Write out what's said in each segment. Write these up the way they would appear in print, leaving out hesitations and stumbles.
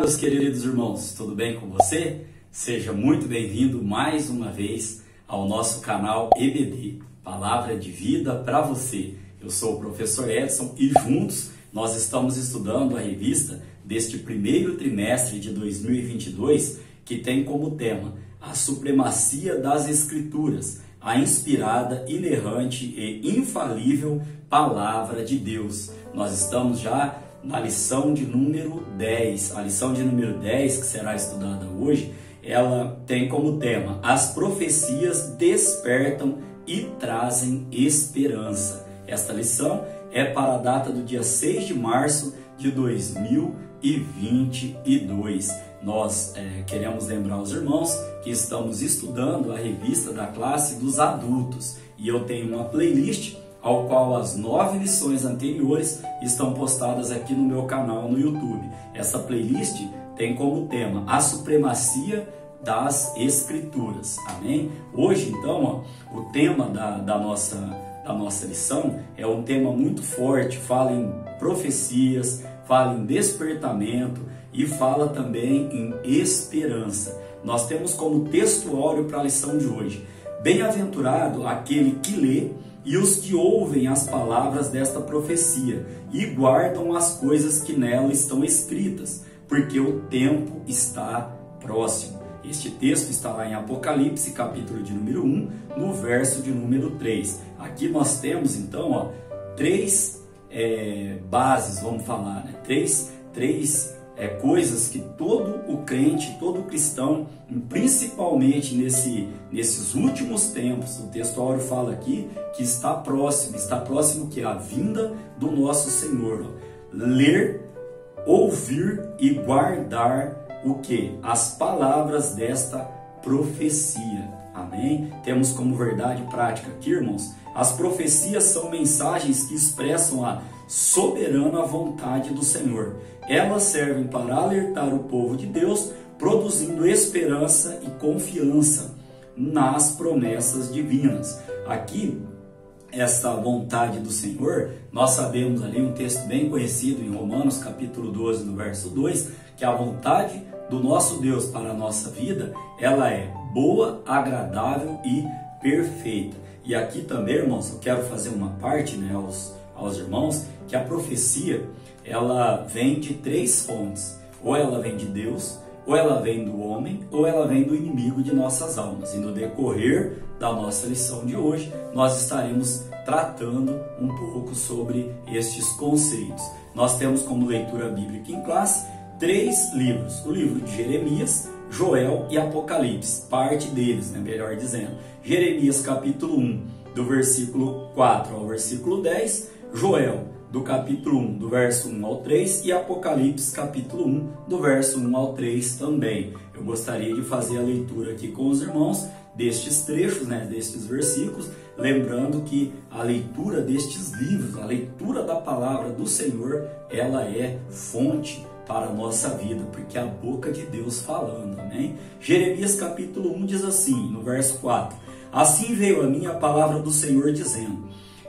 meus queridos irmãos, tudo bem com você? Seja muito bem-vindo mais uma vez ao nosso canal EBD, Palavra de Vida para você. Eu sou o professor Edson e juntos nós estamos estudando a revista deste primeiro trimestre de 2022, que tem como tema a supremacia das Escrituras, a inspirada, inerrante e infalível Palavra de Deus. Nós estamos já na lição de número 10. A lição de número 10, que será estudada hoje, ela tem como tema: as profecias despertam e trazem esperança. Esta lição é para a data do dia 6 de março de 2022. Nós queremos lembrar os irmãos que estamos estudando a revista da classe dos adultos. E eu tenho uma playlist ao qual as 9 lições anteriores estão postadas aqui no meu canal no YouTube. Essa playlist tem como tema a supremacia das Escrituras. Amém? Hoje, então, o tema da nossa lição é um tema muito forte. Fala em profecias, fala em despertamento e fala também em esperança. Nós temos como texto áureo para a lição de hoje: bem-aventurado aquele que lê e os que ouvem as palavras desta profecia e guardam as coisas que nela estão escritas, porque o tempo está próximo. Este texto está lá em Apocalipse, capítulo de número 1, no verso de número 3. Aqui nós temos, então, três bases, vamos falar, né? Três coisas que todo o crente, todo cristão, principalmente nesses últimos tempos, o texto áureo fala aqui que está próximo que é a vinda do nosso Senhor. Ler, ouvir e guardar o que? As palavras desta profecia. Amém? Temos como verdade prática aqui, irmãos, as profecias são mensagens que expressam a soberana vontade do Senhor. Elas servem para alertar o povo de Deus, produzindo esperança e confiança nas promessas divinas. Aqui, essa vontade do Senhor, nós sabemos ali um texto bem conhecido em Romanos capítulo 12, no verso 2, que a vontade do nosso Deus para a nossa vida, ela é boa, agradável e perfeita. E aqui também, irmãos, eu quero fazer uma parte, né, aos irmãos, que a profecia, ela vem de 3 fontes. Ou ela vem de Deus, ou ela vem do homem, ou ela vem do inimigo de nossas almas. E no decorrer da nossa lição de hoje, nós estaremos tratando um pouco sobre estes conceitos. Nós temos como leitura bíblica em classe 3 livros: o livro de Jeremias, Joel e Apocalipse, parte deles, né, melhor dizendo. Jeremias capítulo 1, do versículo 4 ao versículo 10, Joel do capítulo 1, do verso 1 ao 3, e Apocalipse capítulo 1, do verso 1 ao 3 também. Eu gostaria de fazer a leitura aqui com os irmãos destes trechos, né, destes versículos, lembrando que a leitura destes livros, a leitura da palavra do Senhor, ela é fonte para a nossa vida, porque é a boca de Deus falando, amém? Jeremias capítulo 1 diz assim, no verso 4: assim veio a mim a palavra do Senhor dizendo: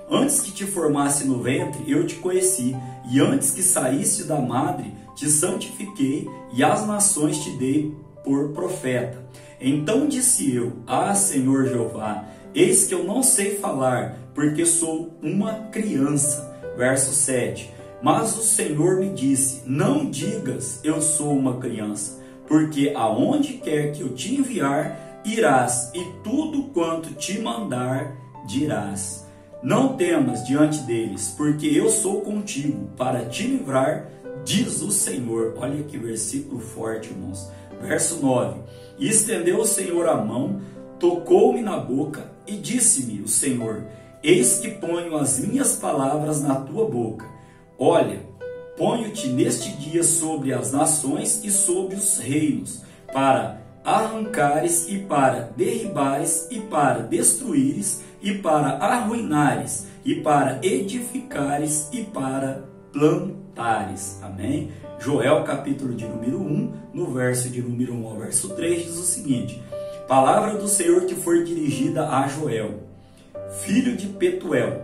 antes que te formasse no ventre, eu te conheci, e antes que saísse da madre, te santifiquei, e às nações te dei por profeta. Então disse eu: ah, Senhor Jeová, eis que eu não sei falar, porque sou uma criança. Verso 7: mas o Senhor me disse: não digas, eu sou uma criança, porque aonde quer que eu te enviar, irás, e tudo quanto te mandar, dirás. Não temas diante deles, porque eu sou contigo para te livrar, diz o Senhor. Olha que versículo forte, irmãos. Verso 9: e estendeu o Senhor a mão, tocou-me na boca, e disse-me o Senhor: eis que ponho as minhas palavras na tua boca. Olha, ponho-te neste dia sobre as nações e sobre os reinos, para arrancares e para derribares e para destruíres e para arruinares e para edificares e para plantares. Amém? Joel capítulo de número 1, no verso de número 1 ao verso 3 diz o seguinte: palavra do Senhor que foi dirigida a Joel, filho de Petuel,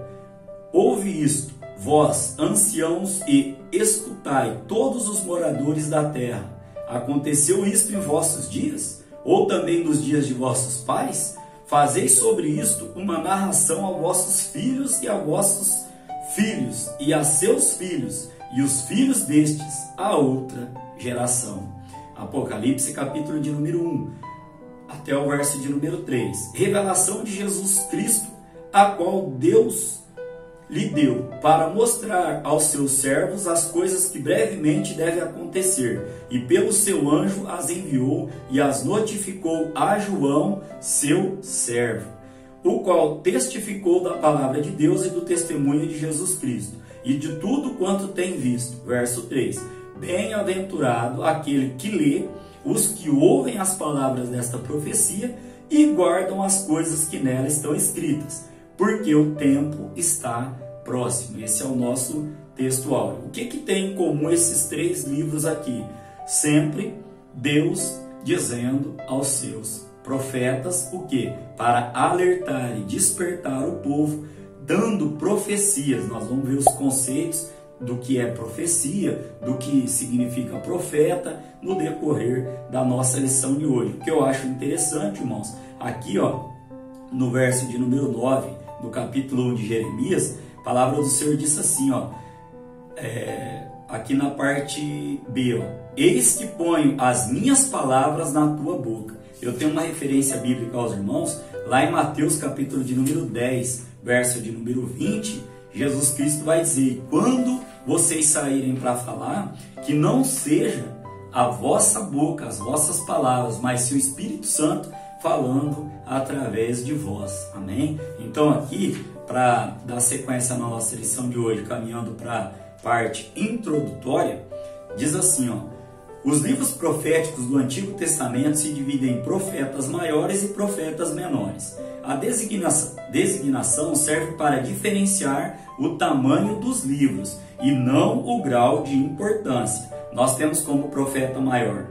ouve isto, vós anciãos, e escutai todos os moradores da terra. aconteceu isto em vossos dias? Ou também nos dias de vossos pais? Fazei sobre isto uma narração a vossos filhos e a vossos filhos e a seus filhos e os filhos destes a outra geração. Apocalipse capítulo de número 1 até o verso de número 3. Revelação de Jesus Cristo, a qual Deus lhe deu para mostrar aos seus servos as coisas que brevemente devem acontecer, e pelo seu anjo as enviou e as notificou a João, seu servo, o qual testificou da palavra de Deus e do testemunho de Jesus Cristo, e de tudo quanto tem visto. Verso 3. Bem-aventurado aquele que lê, os que ouvem as palavras desta profecia e guardam as coisas que nela estão escritas, porque o tempo está próximo. Esse é o nosso texto áureo. O que tem em comum esses três livros aqui? Sempre Deus dizendo aos seus profetas o quê? Para alertar e despertar o povo, dando profecias. Nós vamos ver os conceitos do que é profecia, do que significa profeta, no decorrer da nossa lição de hoje. O que eu acho interessante, irmãos, aqui no verso de número 9, do capítulo 1 de Jeremias, a palavra do Senhor diz assim, aqui na parte B, eis que ponho as minhas palavras na tua boca. Eu tenho uma referência bíblica aos irmãos, lá em Mateus capítulo de número 10, verso de número 20, Jesus Cristo vai dizer, quando vocês saírem para falar, que não seja a vossa boca, as vossas palavras, mas se o Espírito Santo falando através de vós. Amém? Então aqui, para dar sequência na nossa lição de hoje, caminhando para a parte introdutória, diz assim, os livros proféticos do Antigo Testamento se dividem em profetas maiores e profetas menores. A designação serve para diferenciar o tamanho dos livros e não o grau de importância. Nós temos como profeta maior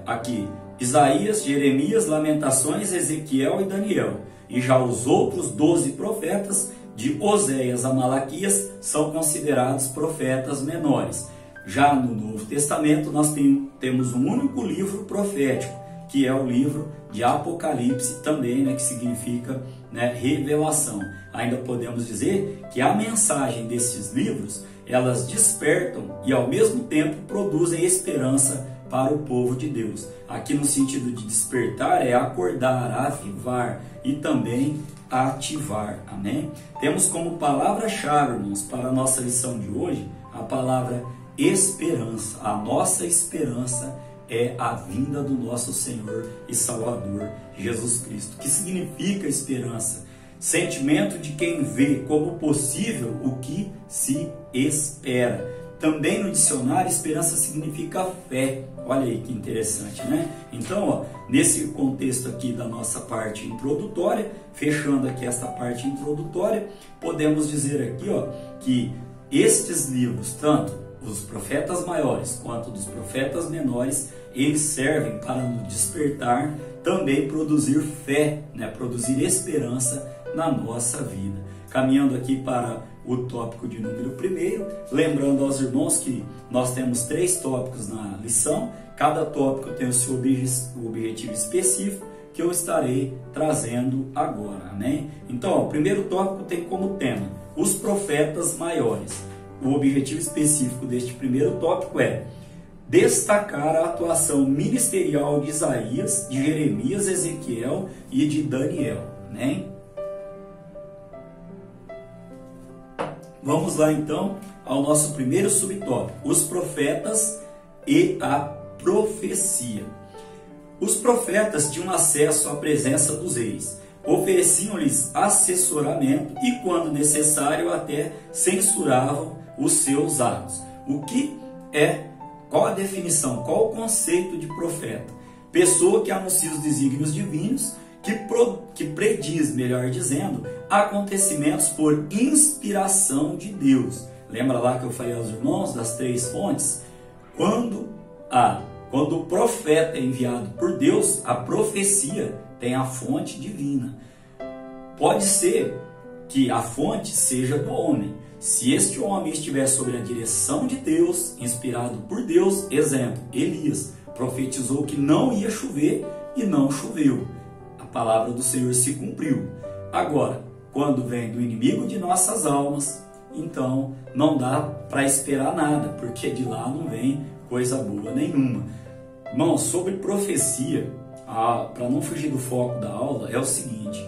aqui Isaías, Jeremias, Lamentações, Ezequiel e Daniel. E já os outros 12 profetas, de Oséias a Malaquias, são considerados profetas menores. Já no Novo Testamento nós temos um único livro profético, que é o livro de Apocalipse também, que significa revelação. Ainda podemos dizer que a mensagem desses livros, elas despertam e ao mesmo tempo produzem esperança para o povo de Deus. Aqui no sentido de despertar é acordar, avivar e também ativar. Amém? Temos como palavra-chave, irmãos, para a nossa lição de hoje, a palavra esperança. A nossa esperança é a vinda do nosso Senhor e Salvador, Jesus Cristo. O que significa esperança? Sentimento de quem vê como possível o que se espera. Também no dicionário, esperança significa fé. Olha aí que interessante, né? Então, nesse contexto aqui da nossa parte introdutória, fechando aqui esta parte introdutória, podemos dizer aqui, que estes livros, tanto os profetas maiores quanto dos profetas menores, eles servem para nos despertar, também produzir fé, produzir esperança na nossa vida. Caminhando aqui para o tópico de número 1, lembrando aos irmãos que nós temos 3 tópicos na lição, cada tópico tem o seu objetivo específico, que eu estarei trazendo agora, amém? Então, o primeiro tópico tem como tema os profetas maiores. O objetivo específico deste primeiro tópico é destacar a atuação ministerial de Isaías, de Jeremias, Ezequiel e de Daniel, amém? Vamos lá então ao nosso primeiro subtópico, os profetas e a profecia. Os profetas tinham acesso à presença dos reis, ofereciam-lhes assessoramento e, quando necessário, até censuravam os seus atos. Qual a definição, qual o conceito de profeta? Pessoa que anuncia os desígnios divinos, que prediz, melhor dizendo, acontecimentos por inspiração de Deus. Lembra lá que eu falei aos irmãos das 3 fontes? Quando o profeta é enviado por Deus, a profecia tem a fonte divina. Pode ser que a fonte seja do homem. Se este homem estiver sob a direção de Deus, inspirado por Deus, exemplo, Elias profetizou que não ia chover e não choveu. A palavra do Senhor se cumpriu. Agora, quando vem do inimigo de nossas almas, então não dá para esperar nada, porque de lá não vem coisa boa nenhuma. Irmão, sobre profecia, para não fugir do foco da aula, é o seguinte: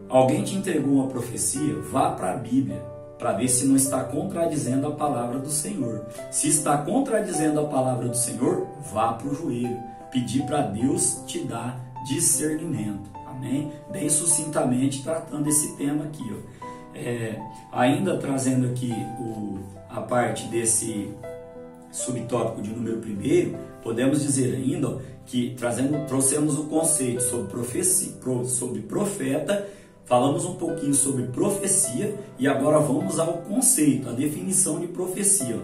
alguém te entregou uma profecia, vá para a Bíblia, para ver se não está contradizendo a palavra do Senhor. Se está contradizendo a palavra do Senhor, vá para o joelho, pedir para Deus te dar discernimento. Amém? Bem sucintamente tratando esse tema aqui, ó. Ainda trazendo aqui a parte desse subtópico de número 1, podemos dizer ainda, ó, que trouxemos o conceito sobre profecia, sobre profeta. Falamos um pouquinho sobre profecia e agora vamos ao conceito, a definição de profecia.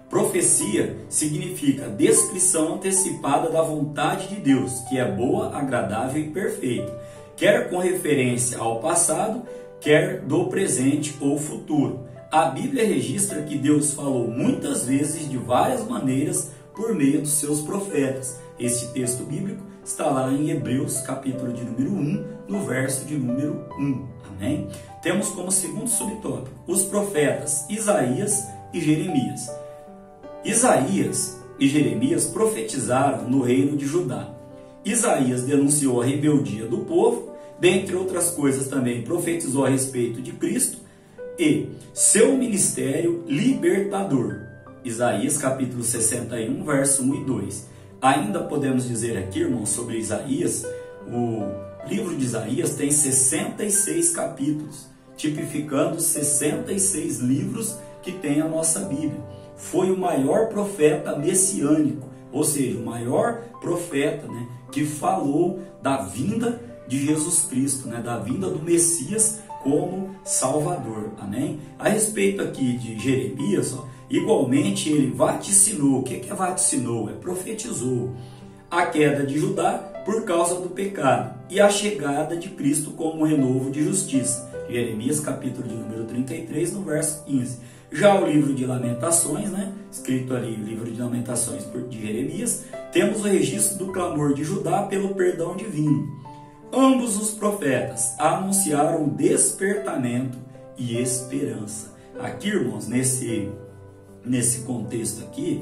Profecia significa descrição antecipada da vontade de Deus, que é boa, agradável e perfeita, quer com referência ao passado, quer do presente ou futuro. A Bíblia registra que Deus falou muitas vezes de várias maneiras por meio dos seus profetas. Este texto bíblico está lá em Hebreus, capítulo de número 1, no verso de número 1. Amém? Temos como segundo subtópico os profetas Isaías e Jeremias. Isaías e Jeremias profetizaram no reino de Judá. Isaías denunciou a rebeldia do povo, dentre outras coisas também profetizou a respeito de Cristo e seu ministério libertador. Isaías capítulo 61, verso 1 e 2. Ainda podemos dizer aqui, irmãos, sobre Isaías, o livro de Isaías tem 66 capítulos, tipificando 66 livros que tem a nossa Bíblia. Foi o maior profeta messiânico, ou seja, o maior profeta, né, que falou da vinda de Jesus Cristo, né, da vinda do Messias como Salvador. Amém? A respeito aqui de Jeremias, igualmente ele vaticinou. O que é vaticinou? É profetizou a queda de Judá por causa do pecado e a chegada de Cristo como renovo de justiça. Jeremias capítulo de número 33, no verso 15. Já o livro de Lamentações, né, escrito ali, o livro de Lamentações de Jeremias, temos o registro do clamor de Judá pelo perdão divino. Ambos os profetas anunciaram despertamento e esperança. Aqui, irmãos, nesse contexto aqui,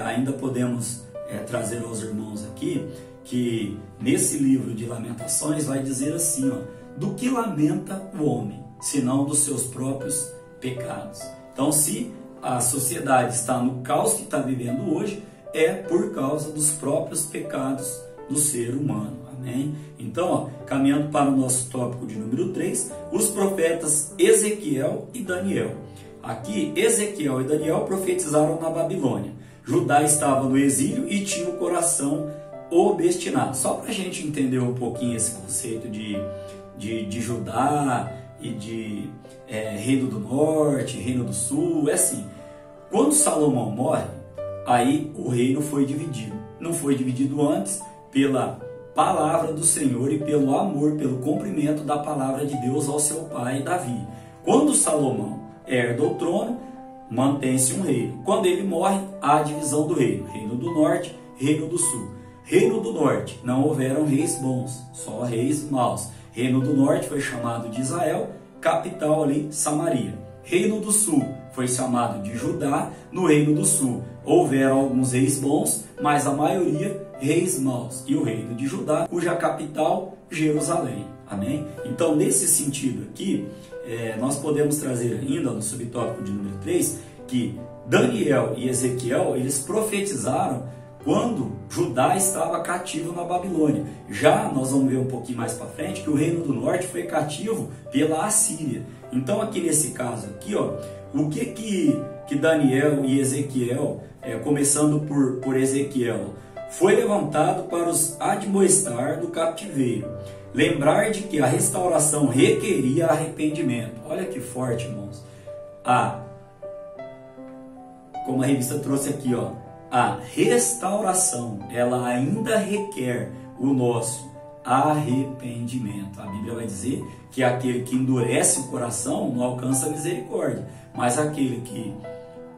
ainda podemos trazer aos irmãos aqui, que nesse livro de Lamentações vai dizer assim, ó: do que lamenta o homem, senão dos seus próprios pecados. Então, se a sociedade está no caos que está vivendo hoje, é por causa dos próprios pecados do ser humano. Amém? Então, ó, caminhando para o nosso tópico de número 3, os profetas Ezequiel e Daniel. Aqui, Ezequiel e Daniel profetizaram na Babilônia. Judá estava no exílio e tinha o coração obstinado. Só para a gente entender um pouquinho esse conceito de Judá e de Reino do Norte, Reino do Sul, é assim: quando Salomão morre, aí o reino foi dividido. Não foi dividido antes pela palavra do Senhor e pelo amor, pelo cumprimento da palavra de Deus ao seu pai Davi. Quando Salomão herda o trono, mantém-se um reino. Quando ele morre, há a divisão do reino: Reino do Norte, Reino do Sul. Reino do Norte, não houveram reis bons, só reis maus. Reino do Norte foi chamado de Israel, capital ali, Samaria. Reino do Sul foi chamado de Judá. No Reino do Sul houveram alguns reis bons, mas a maioria reis maus. E o Reino de Judá, cuja capital, Jerusalém. Amém? Então, nesse sentido aqui, nós podemos trazer ainda no subtópico de número 3, que Daniel e Ezequiel, eles profetizaram quando Judá estava cativo na Babilônia. Já nós vamos ver um pouquinho mais para frente que o Reino do Norte foi cativo pela Assíria. Então, aqui nesse caso aqui, ó, o que Daniel e Ezequiel, começando por Ezequiel, foi levantado para os admoestar do cativeiro, lembrar de que a restauração requeria arrependimento. Olha que forte, irmãos. Como a revista trouxe aqui, ó, a restauração, ela ainda requer o nosso arrependimento. A Bíblia vai dizer que aquele que endurece o coração não alcança misericórdia, mas aquele que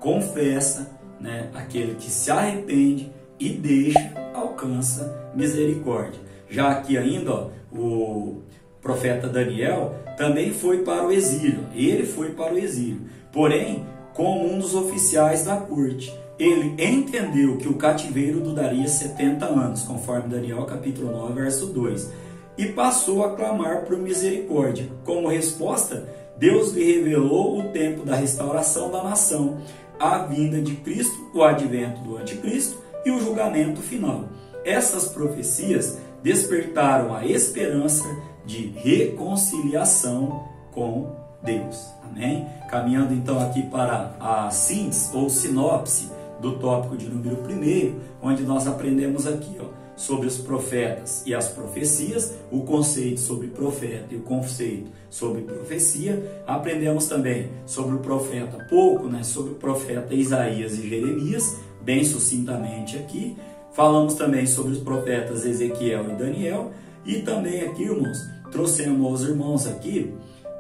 confessa, né, aquele que se arrepende e deixa, alcança misericórdia. Já aqui ainda, ó, o profeta Daniel também foi para o exílio. Ele foi para o exílio, porém, como um dos oficiais da corte. Ele entendeu que o cativeiro duraria 70 anos, conforme Daniel capítulo 9, verso 2, e passou a clamar por misericórdia. Como resposta, Deus lhe revelou o tempo da restauração da nação, a vinda de Cristo, o advento do anticristo e o julgamento final. Essas profecias despertaram a esperança de reconciliação com Deus. Amém? Caminhando então aqui para a síntese ou sinopse do tópico de número 1, onde nós aprendemos aqui, ó, sobre os profetas e as profecias, o conceito sobre profeta e o conceito sobre profecia. Aprendemos também sobre o profeta pouco, né, sobre o profeta Isaías e Jeremias, bem sucintamente aqui. Falamos também sobre os profetas Ezequiel e Daniel, e também aqui, irmãos, trouxemos aos irmãos aqui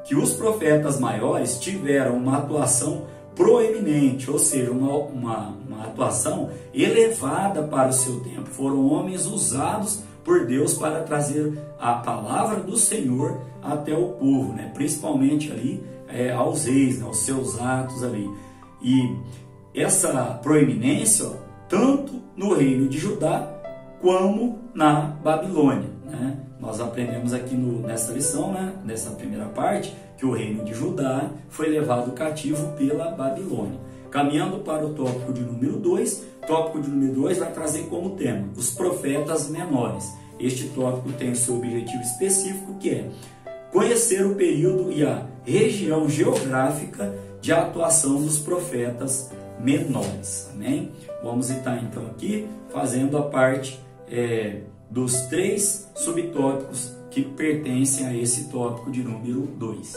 que os profetas maiores tiveram uma atuação proeminente, ou seja, uma atuação elevada para o seu tempo. Foram homens usados por Deus para trazer a palavra do Senhor até o povo, né? Principalmente ali aos reis, né? Aos seus atos ali. E essa proeminência, ó, tanto no reino de Judá como na Babilônia, né? Nós aprendemos aqui nessa lição, né, nessa primeira parte, que o reino de Judá foi levado cativo pela Babilônia. Caminhando para o tópico de número 2, tópico de número 2 vai trazer como tema os profetas menores. Este tópico tem o seu objetivo específico, que é conhecer o período e a região geográfica de atuação dos profetas menores. Amém? Vamos estar então aqui fazendo a parte dos 3 subtópicos que pertencem a esse tópico de número 2.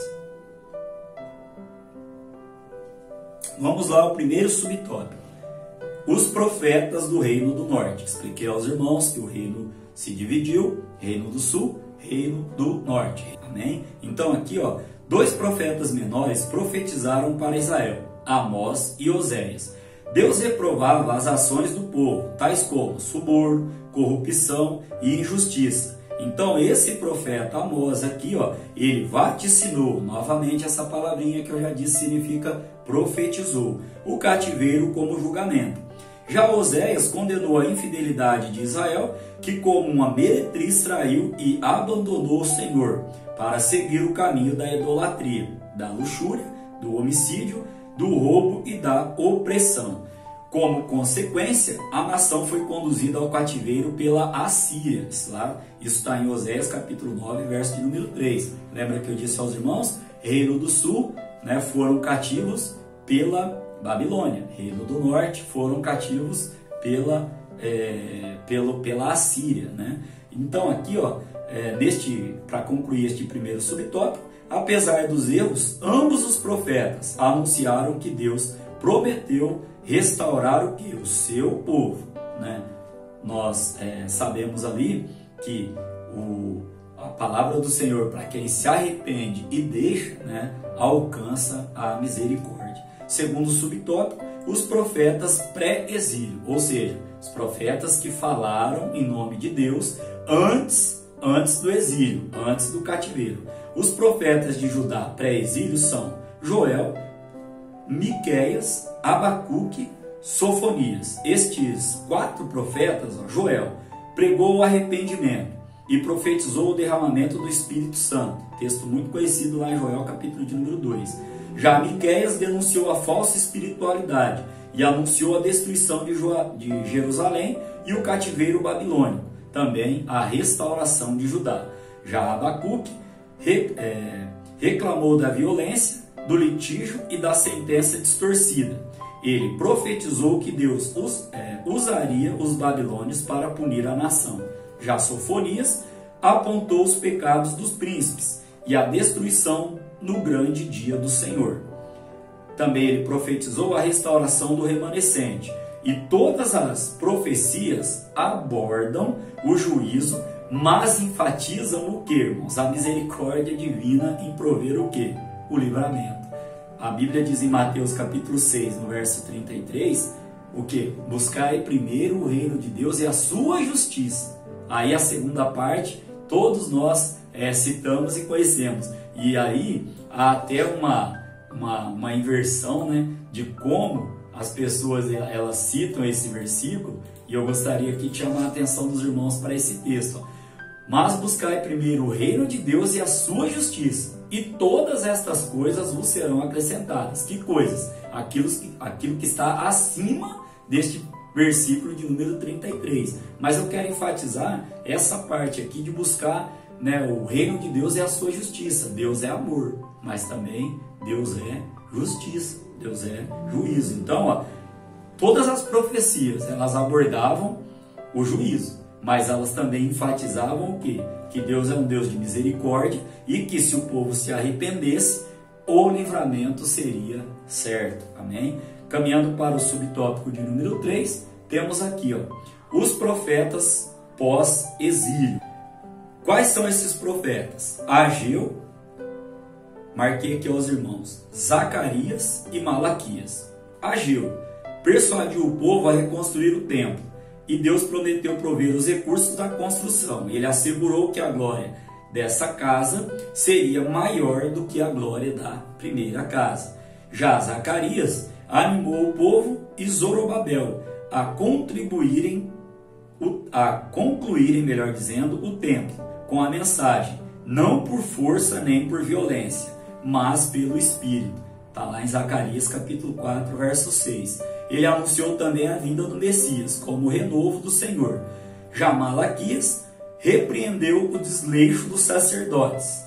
Vamos lá ao primeiro subtópico. Os profetas do Reino do Norte. Expliquei aos irmãos que o reino se dividiu, Reino do Sul, Reino do Norte. Amém? Então aqui, ó, 2 profetas menores profetizaram para Israel, Amós e Oséias. Deus reprovava as ações do povo, tais como suborno, corrupção e injustiça. Então esse profeta Amós aqui, ó, ele vaticinou, novamente essa palavrinha que eu já disse significa profetizou, o cativeiro como julgamento. Já Oséias condenou a infidelidade de Israel, que como uma meretriz traiu e abandonou o Senhor, para seguir o caminho da idolatria, da luxúria, do homicídio, do roubo e da opressão. Como consequência, a nação foi conduzida ao cativeiro pela Assíria. Isso está em Oséias capítulo 9, verso de número 3. Lembra que eu disse aos irmãos? Reino do Sul, né, foram cativos pela Babilônia. Reino do Norte foram cativos pela Assíria, né? Então aqui, ó, para concluir este primeiro subtópico, apesar dos erros, ambos os profetas anunciaram que Deus prometeu restaurar o que? O seu povo, né? Nós sabemos ali que a palavra do Senhor, para quem se arrepende e deixa, né, alcança a misericórdia. Segundo subtópico, os profetas pré-exílio, ou seja, os profetas que falaram em nome de Deus antes do exílio, antes do cativeiro. Os profetas de Judá pré-exílio são Joel, Miqueias, Abacuque, Sofonias. Estes 4 profetas, Joel, pregou o arrependimento e profetizou o derramamento do Espírito Santo. Texto muito conhecido lá em Joel, capítulo de número 2. Já Miqueias denunciou a falsa espiritualidade e anunciou a destruição de Jerusalém e o cativeiro babilônico, também a restauração de Judá. Já Abacuque reclamou da violência, do litígio e da sentença distorcida. Ele profetizou que Deus usaria os babilônios para punir a nação. Já Sofonias apontou os pecados dos príncipes e a destruição no grande dia do Senhor. Também ele profetizou a restauração do remanescente. E todas as profecias abordam o juízo mas enfatizam o que, irmãos? A misericórdia divina em prover o que? O livramento. A Bíblia diz em Mateus capítulo 6, no verso 33, o que? Buscai primeiro o reino de Deus e a sua justiça. Aí a segunda parte, todos nós citamos e conhecemos. E aí há até uma inversão, né, de como as pessoas elas citam esse versículo, e eu gostaria aqui de chamar a atenção dos irmãos para esse texto. Mas buscai primeiro o reino de Deus e a sua justiça, e todas estas coisas vos serão acrescentadas. Que coisas? Aquilo que está acima deste versículo de número 33. Mas eu quero enfatizar essa parte aqui de buscar, né, o reino de Deus e a sua justiça. Deus é amor, mas também Deus é justiça, Deus é juízo. Então, todas as profecias, elas abordavam o juízo, mas elas também enfatizavam o quê? Que Deus é um Deus de misericórdia e que se o povo se arrependesse, o livramento seria certo. Amém? Caminhando para o subtópico de número 3, temos aqui, os profetas pós-exílio. Quais são esses profetas? Ageu, marquei aqui aos irmãos, Zacarias e Malaquias. Ageu persuadiu o povo a reconstruir o templo, e Deus prometeu prover os recursos da construção. Ele assegurou que a glória dessa casa seria maior do que a glória da primeira casa. Já Zacarias animou o povo e Zorobabel a concluírem, melhor dizendo, o templo, com a mensagem: não por força nem por violência, mas pelo Espírito. Está lá em Zacarias capítulo 4, verso 6. Ele anunciou também a vinda do Messias, como o renovo do Senhor. Já Malaquias repreendeu o desleixo dos sacerdotes.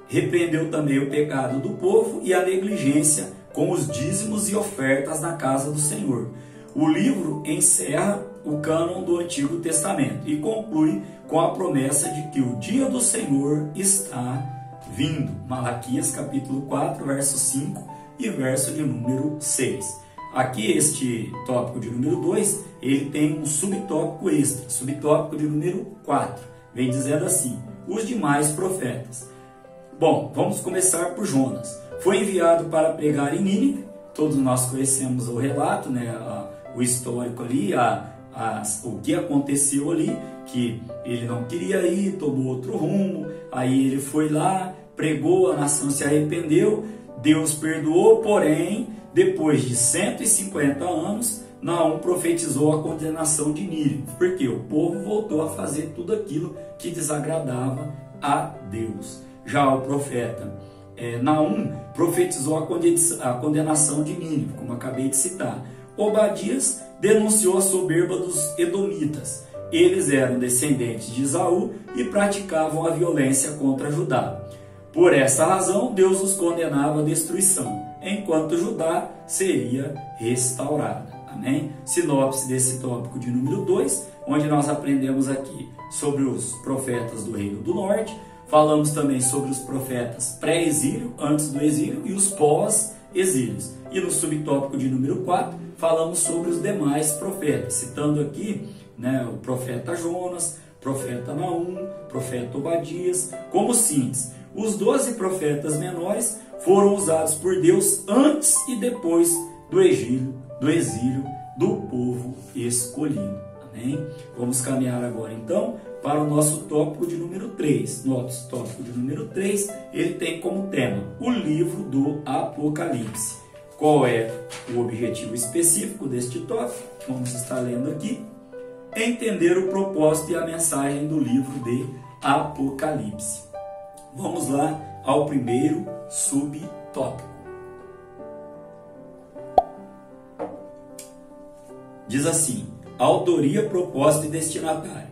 Repreendeu também o pecado do povo e a negligência com os dízimos e ofertas na casa do Senhor. O livro encerra o cânon do Antigo Testamento e conclui com a promessa de que o dia do Senhor está vindo. Malaquias capítulo 4, verso 5 e verso de número 6. Aqui este tópico de número 2, ele tem um subtópico extra, subtópico de número 4. Vem dizendo assim: os demais profetas. Bom, vamos começar por Jonas. Foi enviado para pregar em Nínive. Todos nós conhecemos o relato, né, o histórico ali, o que aconteceu ali, que ele não queria ir, tomou outro rumo, aí ele foi lá, pregou, a nação se arrependeu, Deus perdoou, porém, depois de 150 anos, Naum profetizou a condenação de Nínive, porque o povo voltou a fazer tudo aquilo que desagradava a Deus. Já o profeta Naum profetizou a condenação de Nínive, como acabei de citar. Obadias denunciou a soberba dos edomitas. Eles eram descendentes de Esaú e praticavam a violência contra Judá. Por essa razão, Deus os condenava à destruição, enquanto Judá seria restaurada. Amém? Sinopse desse tópico de número 2, onde nós aprendemos aqui sobre os profetas do Reino do Norte. Falamos também sobre os profetas pré-exílio, antes do exílio, e os pós-exílios. E no subtópico de número 4, falamos sobre os demais profetas, citando aqui, né, o profeta Jonas, profeta Naum, profeta Obadias, como síntese. Os 12 profetas menores foram usados por Deus antes e depois do exílio do povo escolhido. Amém? Vamos caminhar agora então para o nosso tópico de número 3. Nosso tópico de número 3, ele tem como tema o livro do Apocalipse. Qual é o objetivo específico deste tópico? Vamos estar lendo aqui. Entender o propósito e a mensagem do livro de Apocalipse. Vamos lá ao primeiro subtópico. Diz assim: autoria, propósito e destinatário.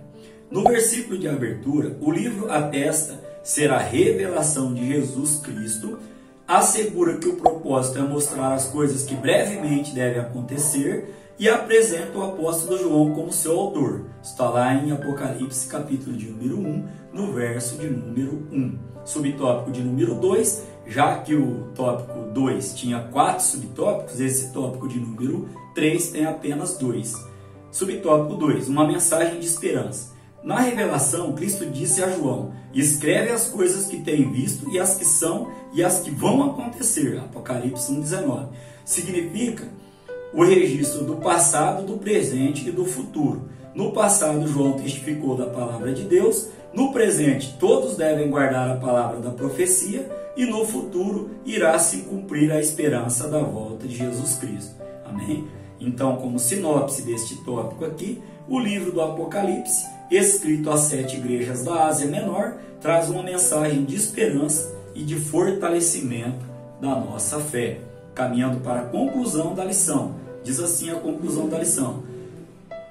No versículo de abertura, o livro atesta ser a revelação de Jesus Cristo, assegura que o propósito é mostrar as coisas que brevemente devem acontecer e apresenta o apóstolo João como seu autor. Está lá em Apocalipse capítulo de número 1, no verso de número 1. Subtópico de número 2, já que o tópico 2 tinha 4 subtópicos, esse tópico de número 3 tem apenas 2. Subtópico 2, uma mensagem de esperança. Na revelação, Cristo disse a João: escreve as coisas que tem visto e as que são e as que vão acontecer. Apocalipse 1,19. Significa o registro do passado, do presente e do futuro. No passado, João testificou da palavra de Deus. No presente, todos devem guardar a palavra da profecia. E no futuro, irá se cumprir a esperança da volta de Jesus Cristo. Amém? Então, como sinopse deste tópico aqui, o livro do Apocalipse, escrito às 7 igrejas da Ásia Menor, traz uma mensagem de esperança e de fortalecimento da nossa fé. Caminhando para a conclusão da lição. Diz assim a conclusão da lição: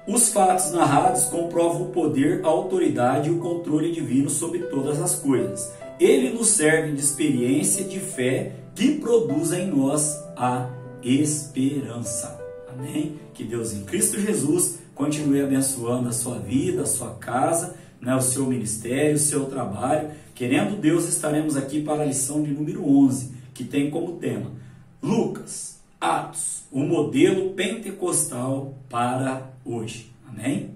os fatos narrados comprovam o poder, a autoridade e o controle divino sobre todas as coisas. Ele nos serve de experiência de fé que produz em nós a esperança. Amém? Que Deus em Cristo Jesus continue abençoando a sua vida, a sua casa, o seu ministério, o seu trabalho. Querendo Deus, estaremos aqui para a lição de número 11, que tem como tema Lucas, Atos, o modelo pentecostal para hoje. Amém?